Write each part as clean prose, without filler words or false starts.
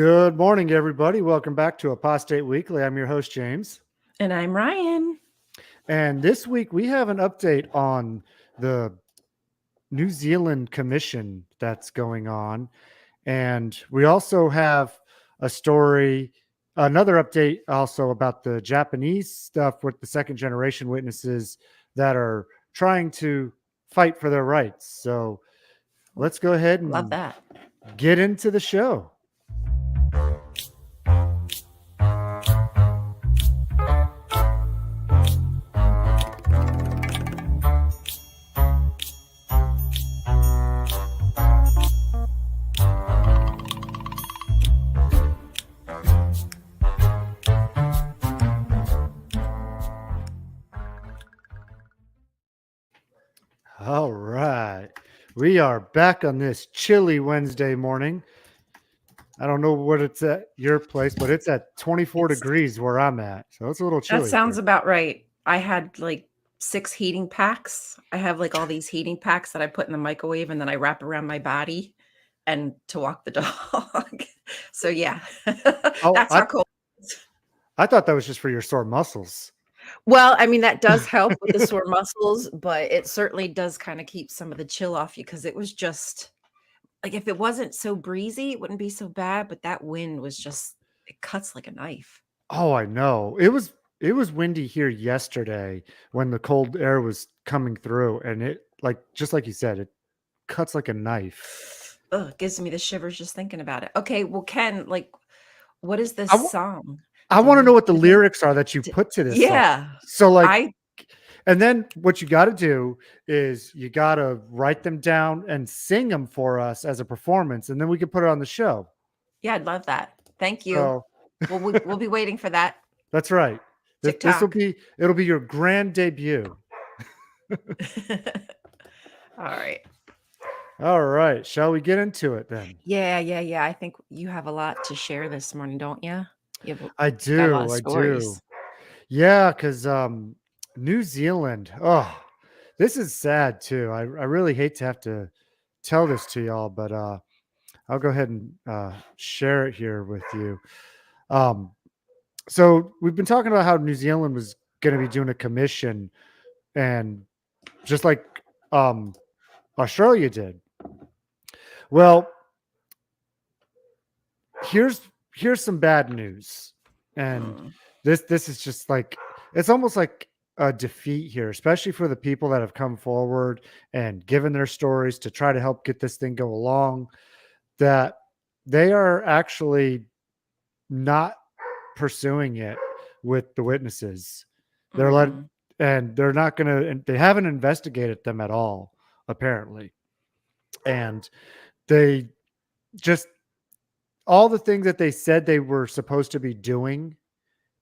Good morning, everybody. Welcome back to Apostate Weekly. I'm your host, James. And I'm Ryan. And this week we have an update on the New Zealand Commission that's going on. And we also have a story, another update also about the Japanese stuff with the second generation witnesses that are trying to fight for their rights. So let's go ahead Love and that. get into the show. All right. We are back on this chilly Wednesday morning. I don't know what it's at your place, but it's at 24 It's degrees where I'm at. So it's a little that chilly sounds here. about right. I had like 6 heating packs. I have like all these heating packs that I put in the microwave and then I wrap around my body and to walk the dog. So yeah. Oh, That's how cold it is. I thought that was just for your sore muscles. Well, I mean that does help with the sore muscles, but it certainly does kind of keep some of the chill off you because it was just like if it wasn't so breezy, it wouldn't be so bad, but that wind was just it cuts like a knife. Oh, I know. It was windy here yesterday when the cold air was coming through, and it, like, just like you said, it cuts like a knife. Ugh, gives me the shivers just thinking about it. Okay, well, Ken, like, what is this I, w- song? I want to know Dun, what the dun, lyrics are that you dun. put to this song. Yeah, So, like, I and then what you got to do is you got to write them down and sing them for us as a performance, and then we can put it on the show. yeah, I'd love that. Thank you. So Well, we'll be waiting for that that's right. This will TikTok. be it'll be your grand debut. All right. All right, shall we get into it then? Yeah. I think you have a lot to share this morning, don't you? I Got a lot of do, I do. stories. Yeah, because New Zealand. Oh, this is sad too. I really hate to have to tell this to y'all, but I'll go ahead and share it here with you. Um, so we've been talking about how New Zealand was going to be doing a commission, and just like um, Australia did. Well, here's here's some bad news, and Mm, this is just like, it's almost like a defeat here, especially for the people that have come forward and given their stories to try to help get this thing go along. That they are actually not pursuing it with the witnesses. They're let mm-mm. and they're not going to. And they haven't investigated them at all, apparently, and they just, all the things that they said they were supposed to be doing,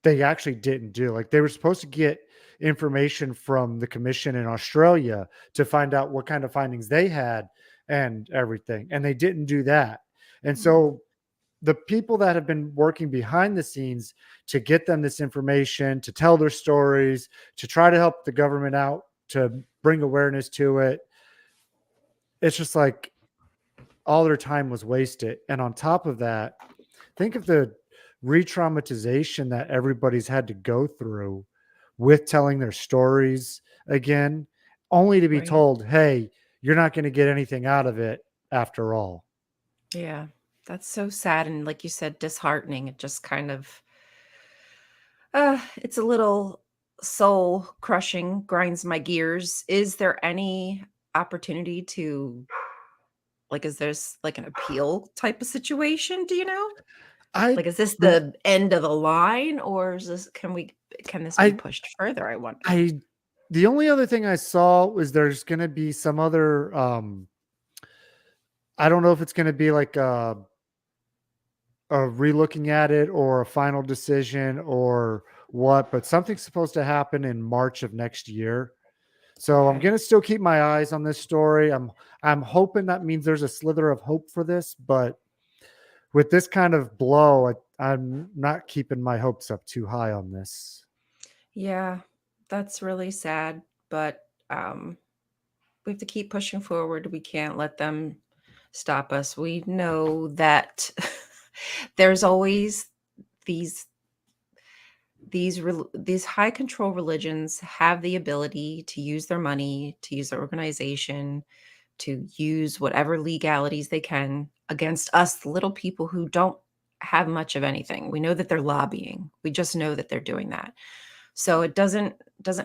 they actually didn't do. Like, they were supposed to get information from the commission in Australia to find out what kind of findings they had and everything, and they didn't do that. And Mm. so the people that have been working behind the scenes to get them this information, to tell their stories, to try to help the government out, to bring awareness to it, it's just like all their time was wasted. And on top of that, think of the re-traumatization that everybody's had to go through with telling their stories again, only to be Right. told, hey, you're not going to get anything out of it after all. Yeah. That's so sad and like you said, disheartening. It just kind of it's a little soul crushing, grinds my gears. Is there any opportunity to like is there's like an appeal type of situation, do you know? I Like is this the the end of the line or is this can this be I pushed further, I wonder? I the only other thing I saw was there's going to be some other I don't know if it's going to be like a relooking at it or a final decision or what, but something's supposed to happen in March of next year. So I'm Okay. gonna still keep my eyes on this story. I'm hoping that means there's a slither of hope for this, but with this kind of blow, I'm not keeping my hopes up too high on this. Yeah, that's really sad, but we have to keep pushing forward. We can't let them stop us. We know that There's always these these high control religions have the ability to use their money, to use their organization, to use whatever legalities they can against us, the little people who don't have much of anything. We know that they're lobbying. We just know that they're doing that. So it doesn't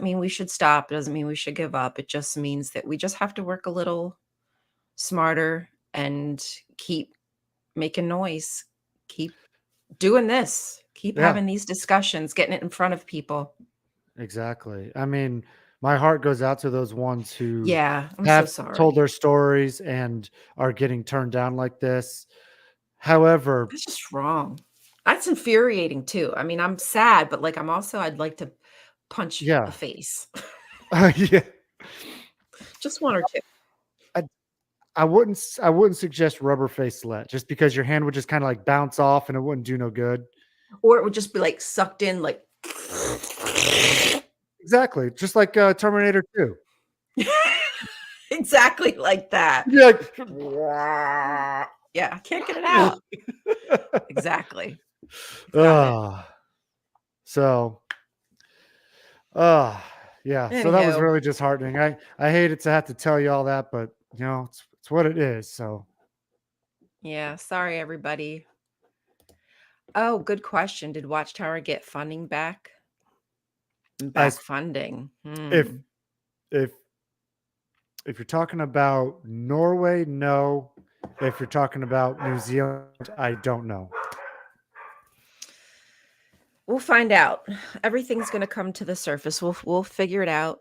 mean we should stop. It doesn't mean we should give up. It just means that we just have to work a little smarter and keep making noise. Keep doing this. Keep Yeah, having these discussions, getting it in front of people. exactly. I mean, my heart goes out to those ones who Yeah, I'm so have told sorry. their stories and are getting turned down like this. However, That's just wrong. That's infuriating too. I mean, I'm sad, but like I'd like to punch a yeah, face. yeah, Just one or two. I, I wouldn't suggest rubber face slut just because your hand would just kind of like bounce off and it wouldn't do no good. Or it would just be like sucked in like Exactly, just like Terminator 2. exactly like that. Yeah. Yeah, I can't get it out. Exactly. Got it. Ah, so, ah, yeah. So that was Anywho, really disheartening. I hated to have to tell you all that, but it's what it is. So yeah, sorry everybody. Oh, good question. Did Watchtower get funding back? Back as funding. if if if you're talking about Norway, no. If you're talking about New Zealand, I don't know. We'll find out. Everything's going to come to the surface. We'll figure it out.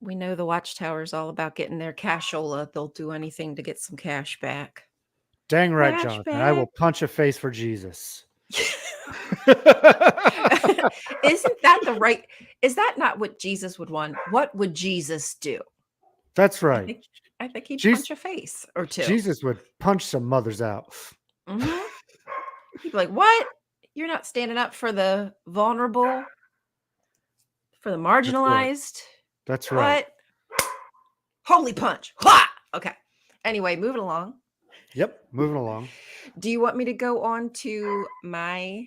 We know the Watchtower is all about getting their cashola. They'll do anything to get some cash back. Dang right, Cash Jonathan. I will back. punch a face for Jesus. Isn't that the right? Is that not what Jesus would want? What would Jesus do? That's I right. think I think he'd Jesus, punch a face or two. Jesus would punch some mothers out. Mhm. He'd be like, "What? You're not standing up for the vulnerable, for the That's right. marginalized? That's right. What? Holy punch!" Ha! Okay. Anyway, moving along. Yep. Moving along. Do you want me to go on to my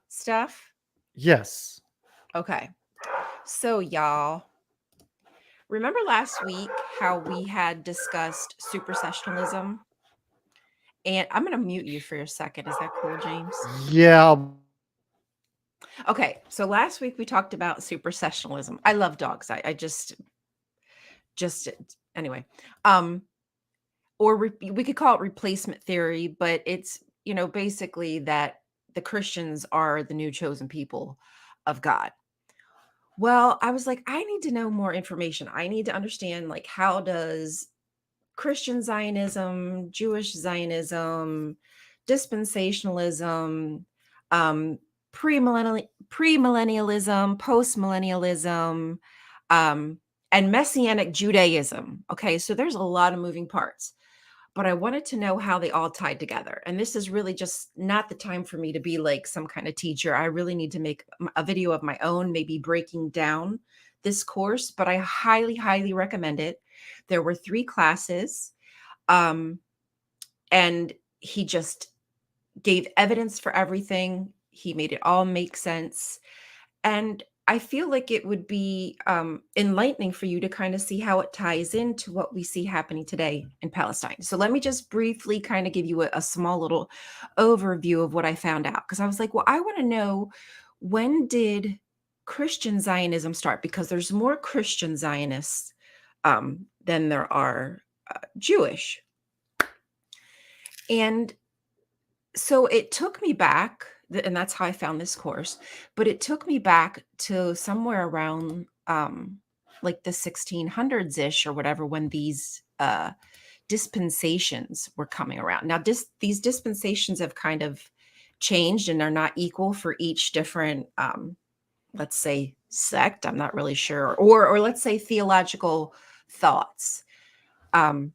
stuff? Yes. Okay. So, y'all, remember last week how we had discussed supersessionalism? And I'm going to mute you for a second. Is that cool, James? Yeah. Okay. So last week we talked about supersessionalism. I love dogs. I just anyway. Or we could call it replacement theory, but it's, basically that the Christians are the new chosen people of God. Well, I was like, I need to know more information. I need to understand, like, how does Christian Zionism, Jewish Zionism, dispensationalism, um, premillennialism, postmillennialism, um, and Messianic Judaism. Okay, so there's a lot of moving parts, but I wanted to know how they all tied together. And this is really just not the time for me to be like some kind of teacher. I really need to make a video of my own, maybe breaking down this course, but I highly, highly recommend it. There were 3 classes, um, and he just gave evidence for everything. He made it all make sense. And I feel like it would be enlightening for you to kind of see how it ties into what we see happening today in Palestine. So let me just briefly kind of give you a small little overview of what I found out. Because I was like, well, I want to know, when did Christian Zionism start? Because there's more Christian Zionists than there are Jewish. And so it took me back, and that's how I found this course, but it took me back to somewhere around like the 1600s ish or whatever, when these dispensations were coming around. Now, these dispensations have kind of changed and are not equal for each different, let's say, sect. I'm not really sure, or let's say theological thoughts. And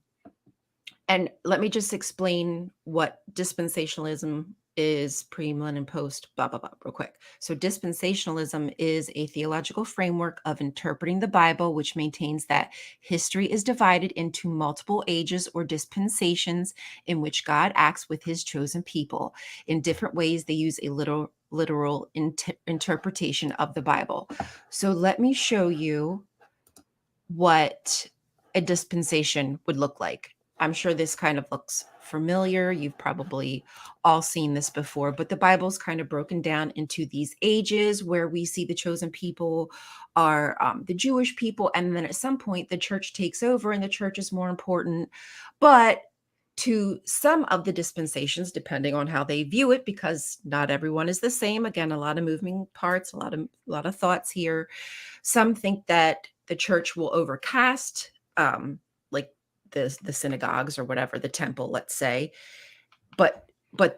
let me just explain what dispensationalism is pre-millennium, post, blah, blah, blah, real quick. So dispensationalism is a theological framework of interpreting the Bible, which maintains that history is divided into multiple ages or dispensations in which God acts with his chosen people. In different ways, they use a literal interpretation of the Bible. So let me show you what a dispensation would look like. I'm sure this kind of looks familiar. You've probably all seen this before, but the Bible's kind of broken down into these ages where we see the chosen people are the Jewish people. And then at some point, the church takes over and the church is more important. But to some of the dispensations, depending on how they view it, because not everyone is the same. Again, a lot of moving parts, a lot of thoughts here. Some think that the church will overcast, like the synagogues or whatever, the temple, let's say, but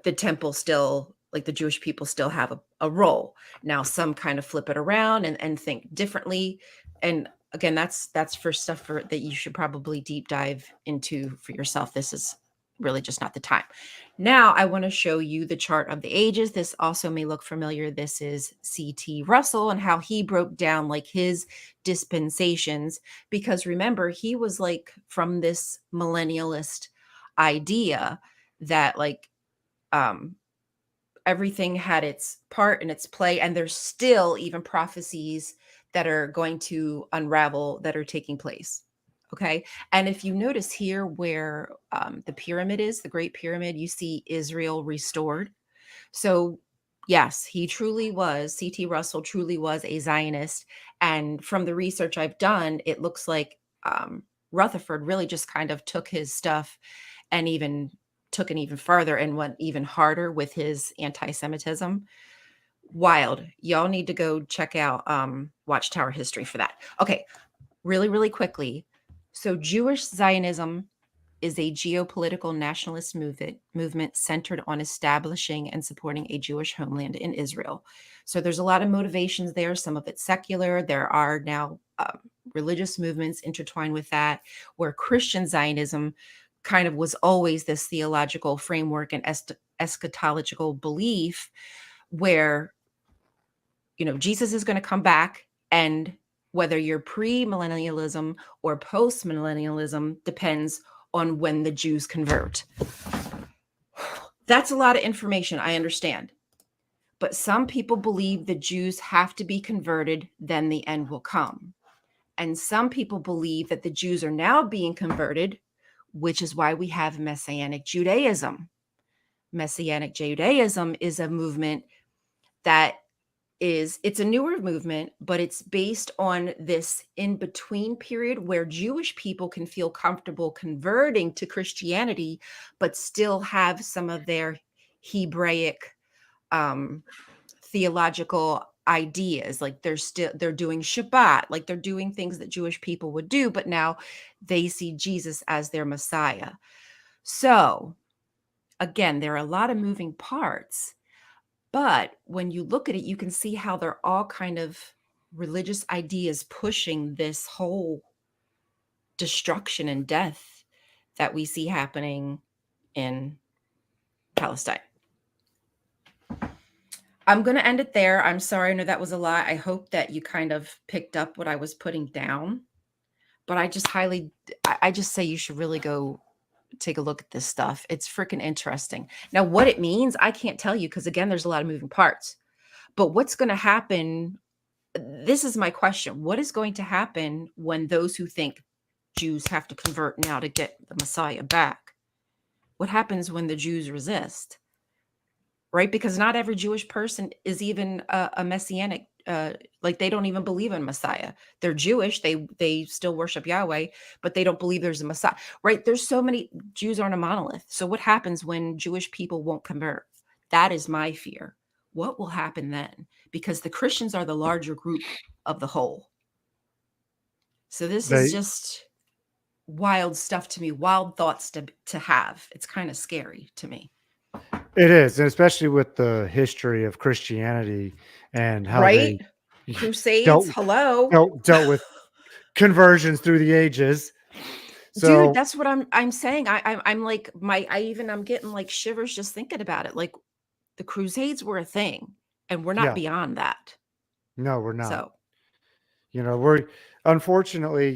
the temple still, like the Jewish people still have a role. Now, some kind of flip it around and think differently. And again, that's for stuff that you should probably deep dive into for yourself. This is really just not the time. Now, I want to show you the chart of the ages. This also may look familiar. This is C.T. Russell and how he broke down like his dispensations, because remember, he was like from this millennialist idea that like everything had its part and its play, and there's still even prophecies that are going to unravel that are taking place. Okay. And if you notice here where the pyramid is, the Great Pyramid, you see Israel restored. So, yes, he truly was, C.T. Russell truly was a Zionist. And from the research I've done, it looks like Rutherford really just kind of took his stuff and even took it even further and went even harder with his anti-Semitism. Wild. Y'all need to go check out Watchtower History for that. Okay, really, really quickly. So Jewish Zionism is a geopolitical nationalist movement centered on establishing and supporting a Jewish homeland in Israel. So there's a lot of motivations there. Some of it's secular. There are now religious movements intertwined with that, where Christian Zionism kind of was always this theological framework and eschatological belief where, you know, Jesus is going to come back, and whether you're pre-millennialism or post-millennialism depends on when the Jews convert. That's a lot of information, I understand. But some people believe the Jews have to be converted, then the end will come. And some people believe that the Jews are now being converted, which is why we have Messianic Judaism. Messianic Judaism is a movement that it's a newer movement, but it's based on this in-between period where Jewish people can feel comfortable converting to Christianity, but still have some of their Hebraic theological ideas. Like they're doing Shabbat, like they're doing things that Jewish people would do, but now they see Jesus as their Messiah. So again, there are a lot of moving parts. But when you look at it, you can see how they're all kind of religious ideas pushing this whole destruction and death that we see happening in Palestine. I'm going to end it there. I'm sorry. I know that was a lot. I hope that you kind of picked up what I was putting down. But I just say you should really go take a look at this stuff. It's freaking interesting. Now, what it means, I can't tell you because, again, there's a lot of moving parts. But what's going to happen? This is my question. What is going to happen when those who think Jews have to convert now to get the Messiah back? What happens when the Jews resist? Right? Because not every Jewish person is even a messianic. Like they don't even believe in Messiah. They're Jewish. They still worship Yahweh, but they don't believe there's a Messiah. Right? There's so many Jews aren't a monolith. So what happens when Jewish people won't convert? That is my fear. What will happen then? Because the Christians are the larger group of the whole. So this is just wild stuff to me, wild thoughts to have. It's kind of scary to me. It is, and especially with the history of Christianity and how right? they Crusades, hello. dealt with conversions through the ages. Dude, So that's what I'm saying. I'm like I'm getting like shivers just thinking about it. Like the Crusades were a thing, and we're not Yeah. beyond that. No, we're not. So, We're unfortunately,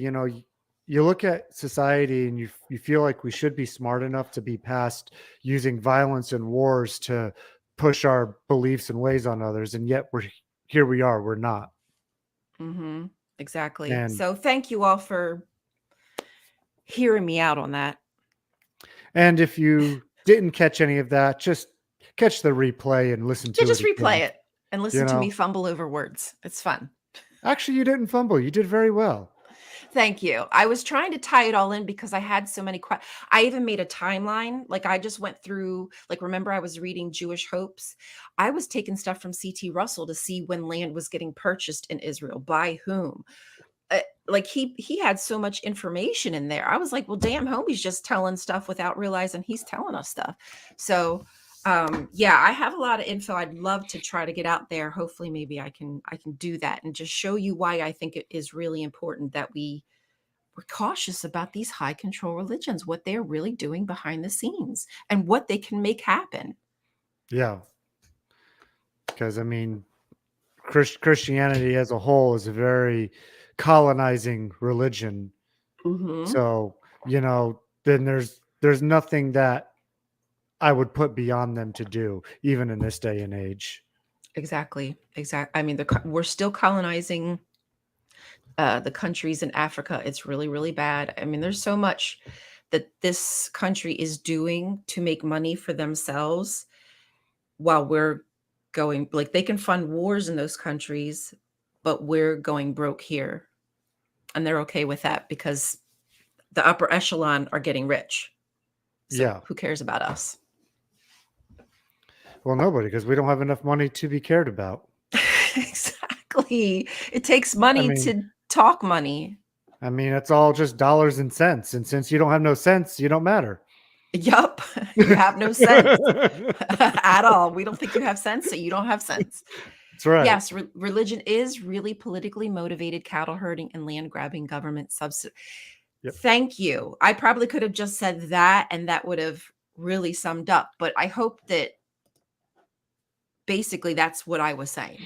you look at society and you feel like we should be smart enough to be past using violence and wars to push our beliefs and ways on others, and yet here we are, we're not. exactly. And So, thank you all for hearing me out on that. and if you didn't catch any of that, just catch the replay and listen Yeah, to it just replay again. it and You listen to me know, fumble over words. It's fun. actually, you didn't fumble. You did very well. Thank you. I was trying to tie it all in because I had so many questions. I even made a timeline. Like I just went through, like, remember I was reading Jewish Hopes? I was taking stuff from C.T. Russell to see when land was getting purchased in Israel, by whom. Like he had so much information in there. I was like, well, damn, homie's just telling stuff without realizing he's telling us stuff. So yeah, I have a lot of info I'd love to try to get out there. Hopefully maybe I can do that and just show you why I think it is really important that we're cautious about these high control religions, what they're really doing behind the scenes and what they can make happen. Yeah. Because, I mean, Christianity as a whole is a very colonizing religion. Mm-hmm. So, then there's nothing that I would put beyond them to do, even in this day and age. Exactly. I mean, we're still colonizing the countries in Africa. It's really, really bad. I mean, there's so much that this country is doing to make money for themselves while we're going, like, they can fund wars in those countries, but we're going broke here. And they're okay with that because the upper echelon are getting rich. So Yeah. who cares about us? Well, nobody, because we don't have enough money to be cared about. Exactly. It takes I money mean, to talk money. it's all just dollars and cents. And since you don't have no sense, you don't matter. Yup. You have no sense at all. We don't think you have sense, so you don't have sense. That's right. Yes, religion is really politically motivated cattle herding and land grabbing government subsidy. Yep. Thank you. I probably could have just said that and that would have really summed up, but I hope that basically that's what I was saying.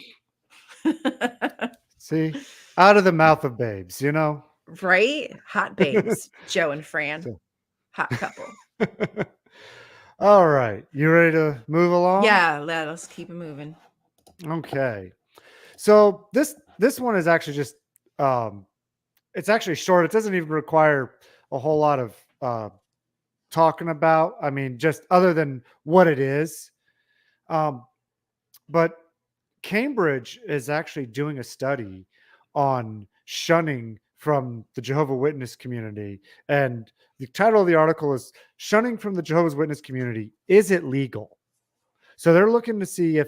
See, out of the mouth of babes, Right? Hot babes, Joe and Fran. So- Hot couple. All right. You ready to move along? Yeah, let us keep it moving. Okay. So this one is actually just it's actually short. It doesn't even require a whole lot of talking about. I mean, just other than what it is. But Cambridge is actually doing a study on shunning from the Jehovah's Witness community. And the title of the article is Shunning from the Jehovah's Witness Community. Is it legal? So they're looking to see if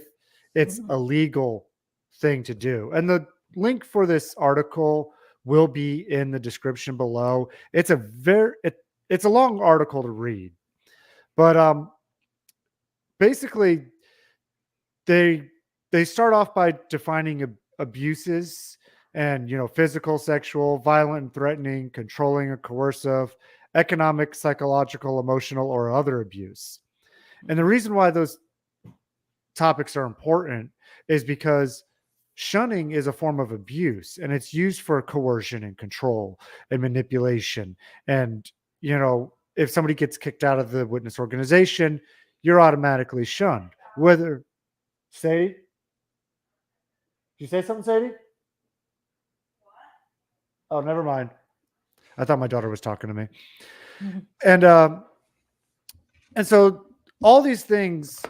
it's a legal thing to do. And the link for this article will be in the description below. It's it's a long article to read. But basically they start off by defining abuses and physical, sexual, violent, and threatening, controlling, or coercive, economic, psychological, emotional, or other abuse. And the reason why those topics are important is because shunning is a form of abuse and it's used for coercion and control and manipulation. And if somebody gets kicked out of the witness organization, you're automatically shunned. Whether Sadie, did you say something, Sadie? Oh, never mind. I thought my daughter was talking to me. And so all these things,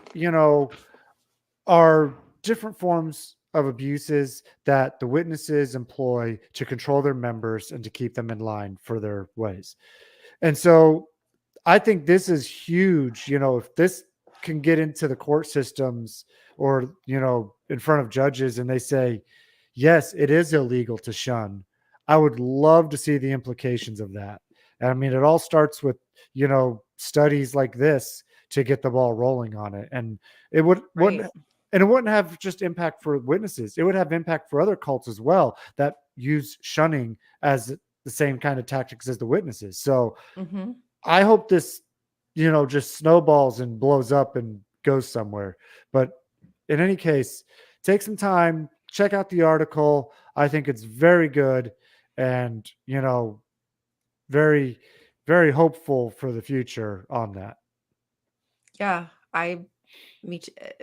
are different forms of abuses that the witnesses employ to control their members and to keep them in line for their ways. And so I think this is huge. If this can get into the court systems or, in front of judges and they say, yes, it is illegal to shun, I would love to see the implications of that. And I mean, it all starts with, studies like this to get the ball rolling on it. And it wouldn't have just impact for witnesses. It would have impact for other cults as well that use shunning as the same kind of tactics as the witnesses. So I hope this, just snowballs and blows up and goes somewhere. But in any case, take some time, check out the article. I think it's very good, and very, very hopeful for the future on that. Yeah,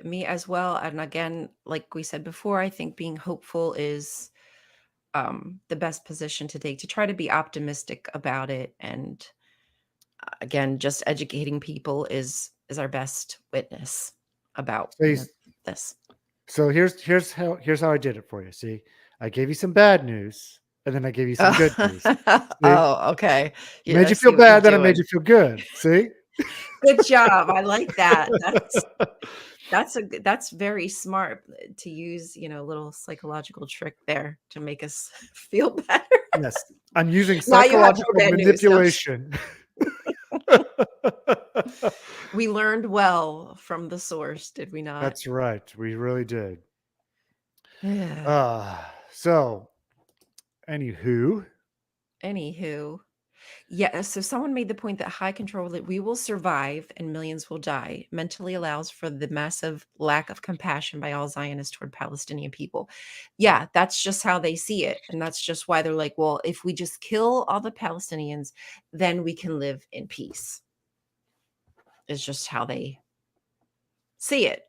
me as well. And again, like we said before, I think being hopeful is the best position to take, to try to be optimistic about it. And again, just educating people is our best witness about, So, this. so here's how I did it for you. See, I gave you some bad news, and then I gave you some good news. See, Oh, okay. Yeah, made I you feel see what you're bad, then I made doing. you feel good. See. Good job. I like that. That's very smart to use, a little psychological trick there to make us feel better. Yes, I'm using Now you have more psychological bad news. No, I'm just manipulation. we learned well from the source, did we not? That's right. We really did. Yeah. So anywho, Anywho, yeah, so someone made the point that high control that we will survive and millions will die mentally allows for the massive lack of compassion by all Zionists toward Palestinian people. Yeah, that's just how they see it. And that's just why they're like, well, if we just kill all the Palestinians, then we can live in peace. Is just how they see it.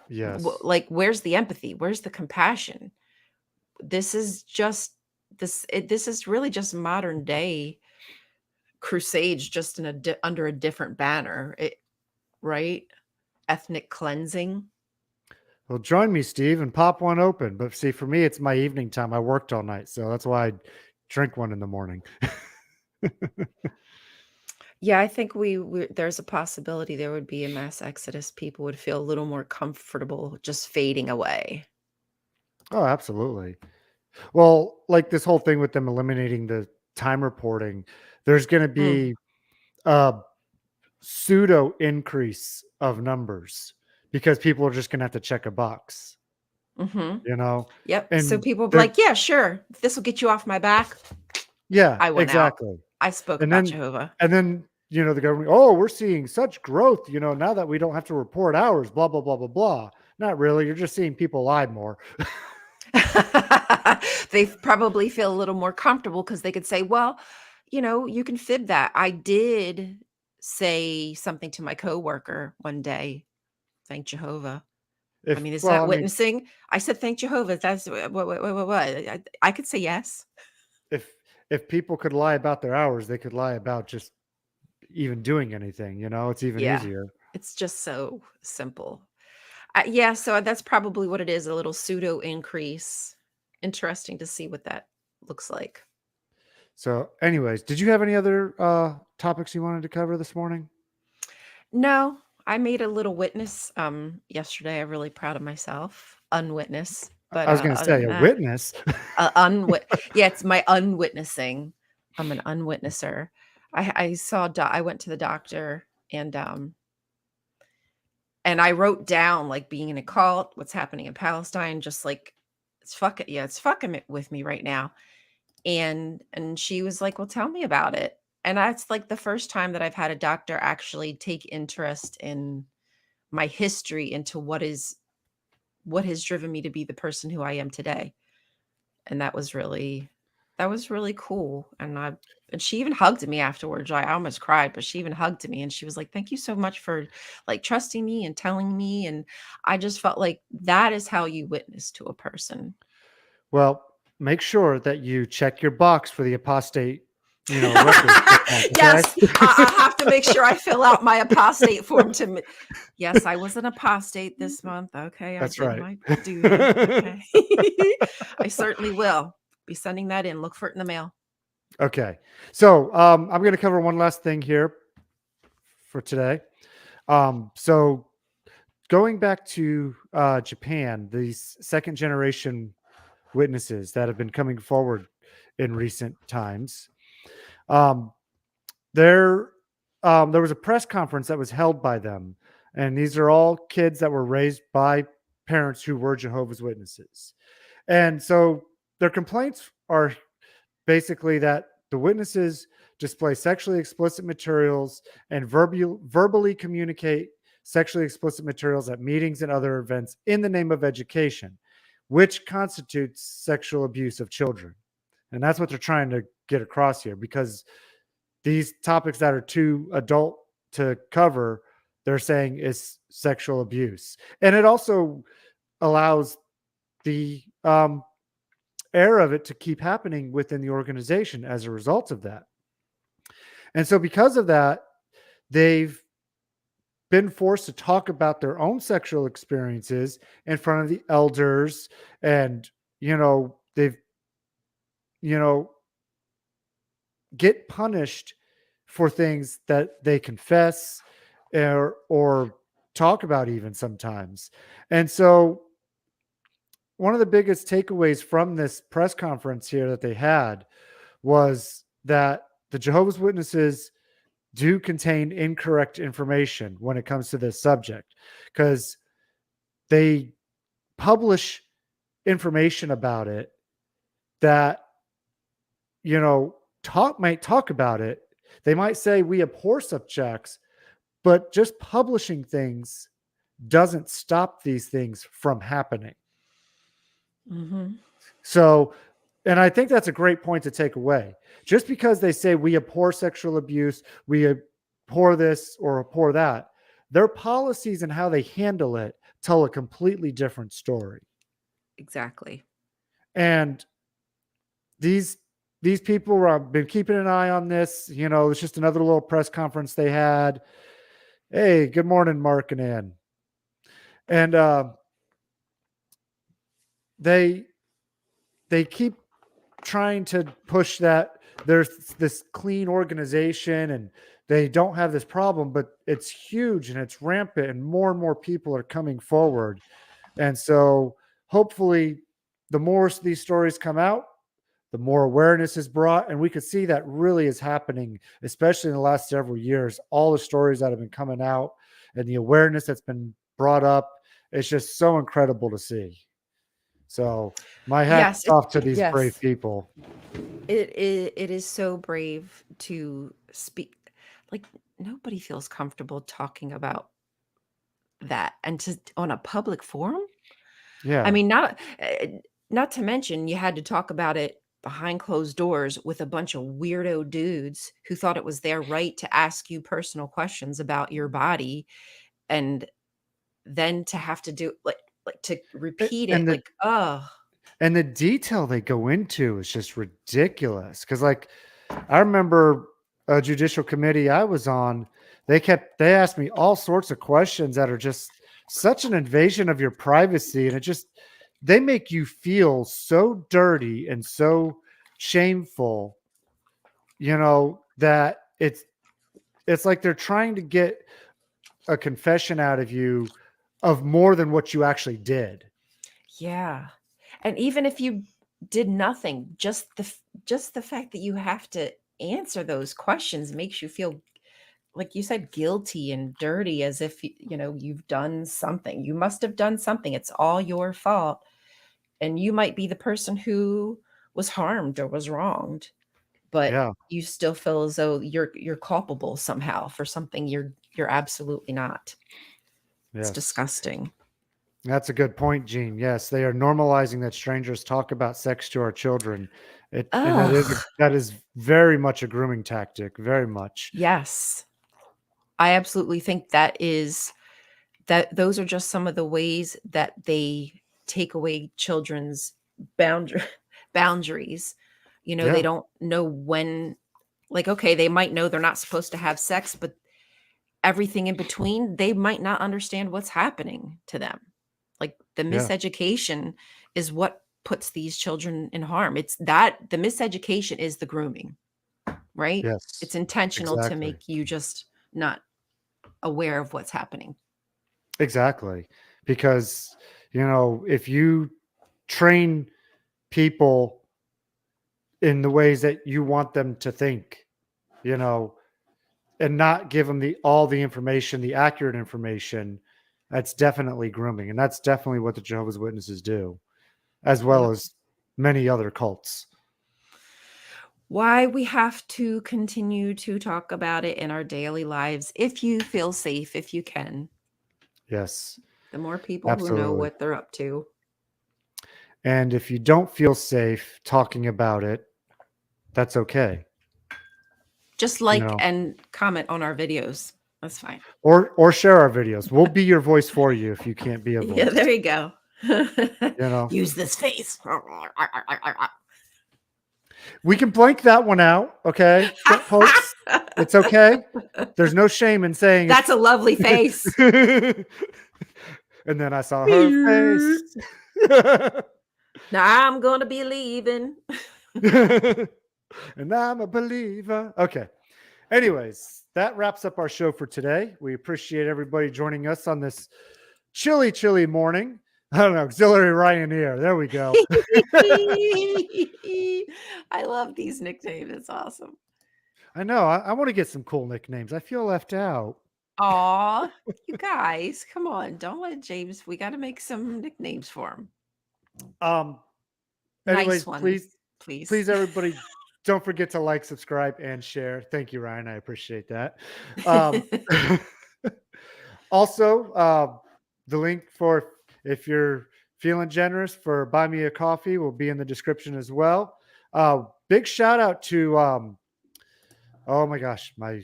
yes. Like, where's the empathy? Where's the compassion? This is just this is really just modern day crusades, just in under a different banner. Right? Ethnic cleansing. Well, join me, Steve, and pop one open. But see, for me, it's my evening time. I worked all night, so that's why I drink one in the morning. Yeah, I think there's a possibility there would be a mass exodus. People would feel a little more comfortable just fading away. Oh, absolutely. Well, like this whole thing with them eliminating the time reporting, there's going to Mm, be a pseudo increase of numbers because people are just going to have to check a box, mhm. you know? Yep, so And people will be they're, like, "Yeah, sure. If this will get you off my back." yeah, I went out. exactly. I spoke And about then, Jehovah. and then, the government, oh, we're seeing such growth, now that we don't have to report hours, blah, blah, blah, blah, blah. Not really. You're just seeing people lie more. They probably feel a little more comfortable because they could say, "Well, you can fib that. I did say something to my coworker one day, thank Jehovah." I mean, is Well, that I mean, witnessing? I said, "Thank Jehovah." That's what? I could say yes. if if people could lie about their hours, they could lie about just even doing anything, it's even Yeah. easier. It's just so simple. Yeah, so that's probably what it is, a little pseudo increase. Interesting to see what that looks like. So, anyways, did you have any other topics you wanted to cover this morning? No, I made a little witness yesterday. I'm really proud of myself. Unwitness, but I was going to other say than a that, witness. unwit yeah, it's my unwitnessing. I'm an unwitnesser. I went to the doctor and I wrote down like being in a cult, what's happening in Palestine, just like it's fucking with me right now. And she was like, "Well, tell me about it." And that's like the first time that I've had a doctor actually take interest in my history, into what has driven me to be the person who I am today. And that was really cool. And she even hugged me afterwards. I almost cried, but she even hugged me and she was like, "Thank you so much for like trusting me and telling me." And I just felt like that is how you witness to a person. Well, make sure that you check your box for the apostate, record this month, okay? Yes, I have to make sure I fill out my apostate form yes, I was an apostate this month. Okay, I That's did right. my duty. Okay. I certainly will be sending that in. Look for it in the mail. Okay. So, I'm going to cover one last thing here for today. So going back to Japan, these second generation witnesses that have been coming forward in recent times, um, there there was a press conference that was held by them, and these are all kids that were raised by parents who were Jehovah's Witnesses, and so their complaints are basically that the witnesses display sexually explicit materials and verbally communicate sexually explicit materials at meetings and other events in the name of education, which constitutes sexual abuse of children. And that's what they're trying to get across here, because these topics that are too adult to cover, they're saying is sexual abuse. And it also allows the air of it to keep happening within the organization as a result of that. And so, because of that, they've been forced to talk about their own sexual experiences in front of the elders. And, they've, you know, get punished for things that they confess or talk about even sometimes. And so, one of the biggest takeaways from this press conference here that they had was that the Jehovah's Witnesses do contain incorrect information when it comes to this subject, because they publish information about it that, might talk about it. They might say we abhor such acts, but just publishing things doesn't stop these things from happening. Mm-hmm. So, and I think that's a great point to take away. Just because they say we abhor sexual abuse, we abhor this or abhor that, their policies and how they handle it tell a completely different story. Exactly. And these people have been keeping an eye on this. It's just another little press conference they had. Hey, good morning, Mark and Ann. And they keep trying to push that there's this clean organization and they don't have this problem, but it's huge and it's rampant and more people are coming forward. And so hopefully the more these stories come out, the more awareness is brought. And we could see that really is happening, especially in the last several years. All the stories that have been coming out and the awareness that's been brought up, it's just so incredible to see. So my hat's Yes. off to these brave Yes. people. It is so brave to speak. Like, nobody feels comfortable talking about that, and to on a public forum. I Yeah. mean, not to mention you had to talk about it behind closed doors with a bunch of weirdo dudes who thought it was their right to ask you personal questions about your body, and then to have to do like to repeat it And the like, oh, and the detail they go into is just ridiculous. Because, like, I remember a judicial committee I was on, they asked me all sorts of questions that are just such an invasion of your privacy. And they make you feel so dirty and so shameful, that it's like they're trying to get a confession out of you of more than what you actually did. yeah. And even if you did nothing, just the fact that you have to answer those questions makes you feel, like you said, guilty and dirty, as if you've done something. You must have done something. It's all your fault. And you might be the person who was harmed or was wronged, but Yeah. you still feel as though you're culpable somehow for something you're absolutely not. It's Yes. disgusting. That's a good point, Gene. Yes, they are normalizing that strangers talk about sex to our children. And Ugh. that is very much a grooming tactic, very much. Yes. I absolutely think that those are just some of the ways that they take away children's boundar boundaries. They Yeah, don't know when, like, okay, they might know they're not supposed to have sex, but everything in between, they might not understand what's happening to them. Like, the yeah, miseducation is what puts these children in harm. It's that the miseducation is the grooming, right? It's yes, intentional to exactly, make you just not aware of what's happening. exactly. Because, if you train people in the ways that you want them to think, you know, and not give them all the information, the accurate information, that's definitely grooming. And that's definitely what the Jehovah's Witnesses do, as well Yep. as many other cults. Why we have to continue to talk about it in our daily lives, if you feel safe, if you can. Yes, The more people who know absolutely. what they're up to. And if you don't feel safe talking about it, that's okay. Just You like know, and comment on our videos. That's fine. or share our videos. We'll be your voice for you if you can't be a Yeah, voice. there you go. You know, Use this face. we can blank that one out. Okay, folks, it's okay. There's no shame in saying That's a lovely face. it's. And then I saw her face. Now I'm gonna be leaving. And I'm a believer. Okay. Anyways, that wraps up our show for today. We appreciate everybody joining us on this chilly, chilly morning. I don't know, auxiliary Rioneer. There we go. I love these nicknames. It's awesome. I know. I want to get some cool nicknames. I feel left out. Aw, you guys, come on. Don't let James. We got to make some nicknames for him. Um, Nice anyways, ones, please. please, everybody, don't forget to like, subscribe, and share. Thank you, Ryan. I appreciate that. Um, Also, the link for if you're feeling generous for buy me a coffee will be in the description as well. Big shout out to oh my gosh, my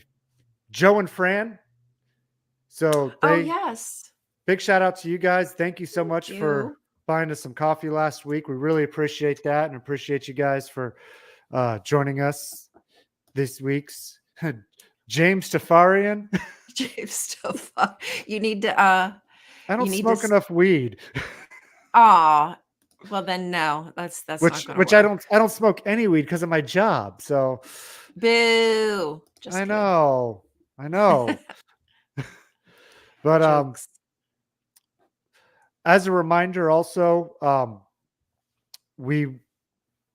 Joe and Fran. So Oh, they yes. big shout out to you guys. Thank you so Thank much for you. buying us some coffee last week. We really appreciate that and appreciate you guys for joining us this week's James Tafarian. James stuff. You need to I you don't need to smoke enough weed. aw. Well then no, that's not gonna Which I work. don't smoke any weed because of my job. So Boo. Just I kidding. know. I know. But Jokes. as a reminder also, we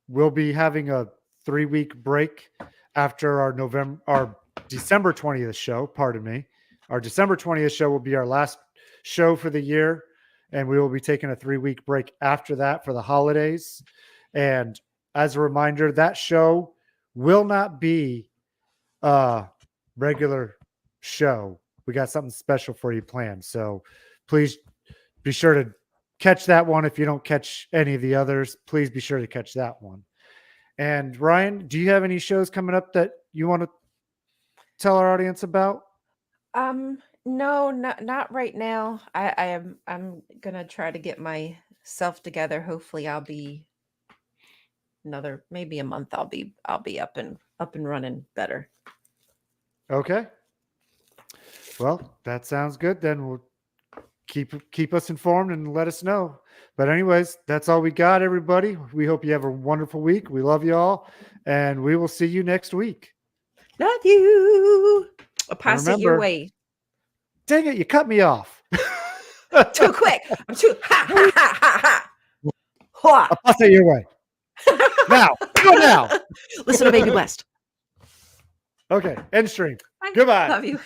will be having a 3-week break after our December 20th show, pardon me. Our December 20th show will be our last show for the year, and we will be taking a 3-week break after that for the holidays. And as a reminder, that show will not be a regular show. We got something special for you planned. So please be sure to catch that one. If you don't catch any of the others, please be sure to catch that one. And Ryan, do you have any shows coming up that you want to tell our audience about? No, not right now. I'm gonna try to get myself together. Hopefully I'll be another maybe a month I'll be up and running better. Okay. Well, that sounds good. Then we'll keep us informed and let us know. But anyways, that's all we got, everybody. We hope you have a wonderful week. We love you all, and we will see you next week. Love you. I'll And pass it your remember, way. dang it, you cut me off. Too quick. I'm too ha. I'll pass it your way. Now, go now. Listen to Baby West. Okay, end stream. Bye. Goodbye. Love you.